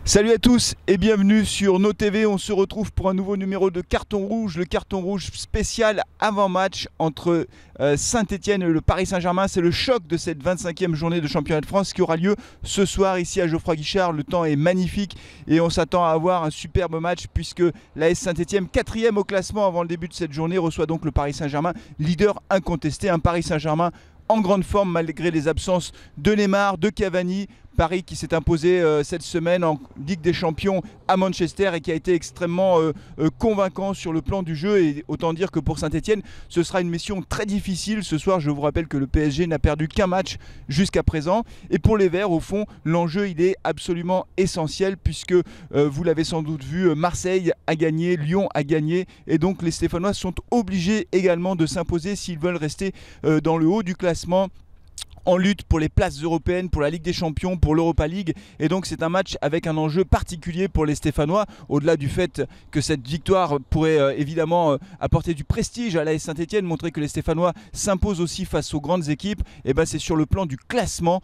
Salut à tous et bienvenue sur Nos TV. On se retrouve pour un nouveau numéro de Carton Rouge, le Carton Rouge spécial avant-match entre Saint-Etienne et le Paris Saint-Germain. C'est le choc de cette 25e journée de championnat de France qui aura lieu ce soir ici à Geoffroy Guichard. Le temps est magnifique et on s'attend à avoir un superbe match puisque l'AS Saint-Etienne, 4e au classement avant le début de cette journée, reçoit donc le Paris Saint-Germain, leader incontesté. Un Paris Saint-Germain en grande forme malgré les absences de Neymar, de Cavani. Paris qui s'est imposé cette semaine en Ligue des Champions à Manchester et qui a été extrêmement convaincant sur le plan du jeu. Et autant dire que pour Saint-Etienne, ce sera une mission très difficile. Ce soir, je vous rappelle que le PSG n'a perdu qu'un match jusqu'à présent. Et pour les Verts, au fond, l'enjeu il est absolument essentiel puisque vous l'avez sans doute vu, Marseille a gagné, Lyon a gagné. Et donc les Stéphanois sont obligés également de s'imposer s'ils veulent rester dans le haut du classement, en lutte pour les places européennes, pour la Ligue des Champions, pour l'Europa League. Et donc c'est un match avec un enjeu particulier pour les Stéphanois, au-delà du fait que cette victoire pourrait évidemment apporter du prestige à l'AS Saint-Etienne, montrer que les Stéphanois s'imposent aussi face aux grandes équipes. Et ben c'est sur le plan du classement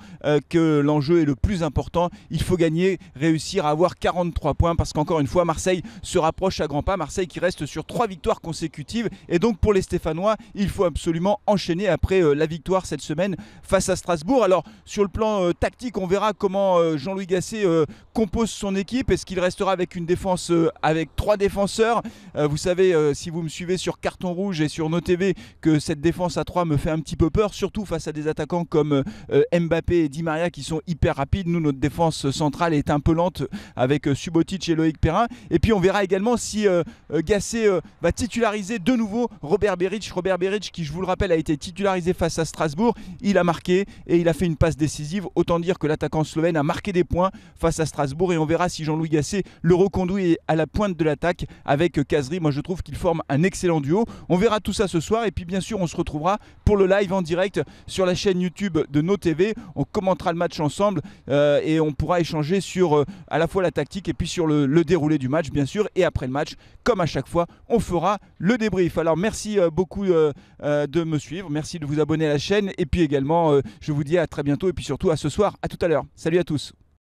que l'enjeu est le plus important. Il faut gagner, réussir à avoir 43 points parce qu'encore une fois Marseille se rapproche à grands pas. Marseille qui reste sur 3 victoires consécutives. Et donc pour les Stéphanois, il faut absolument enchaîner après la victoire cette semaine face à Strasbourg. Alors sur le plan tactique, on verra comment Jean-Louis Gasset compose son équipe. Est-ce qu'il restera avec une défense avec 3 défenseurs? Vous savez, si vous me suivez sur Carton Rouge et sur Nos TV, que cette défense à 3 me fait un petit peu peur, surtout face à des attaquants comme Mbappé et Di Maria qui sont hyper rapides. Nous, notre défense centrale est un peu lente avec Subotic et Loïc Perrin. Et puis on verra également si Gasset va titulariser de nouveau Robert Berić. Robert Berić qui, je vous le rappelle, a été titularisé face à Strasbourg. Il a marqué et il a fait une passe décisive. Autant dire que l'attaquant slovène a marqué des points face à Strasbourg et on verra si Jean-Louis Gasset le reconduit à la pointe de l'attaque avec Kazri. Moi je trouve qu'ils forment un excellent duo. On verra tout ça ce soir et puis bien sûr on se retrouvera pour le live en direct sur la chaîne YouTube de Nos TV. On commentera le match ensemble et on pourra échanger sur à la fois la tactique et puis sur le déroulé du match bien sûr. Et après le match, comme à chaque fois, on fera le débrief. Alors merci beaucoup de me suivre, merci de vous abonner à la chaîne et puis également je vous dis à très bientôt et puis surtout à ce soir, à tout à l'heure. Salut à tous.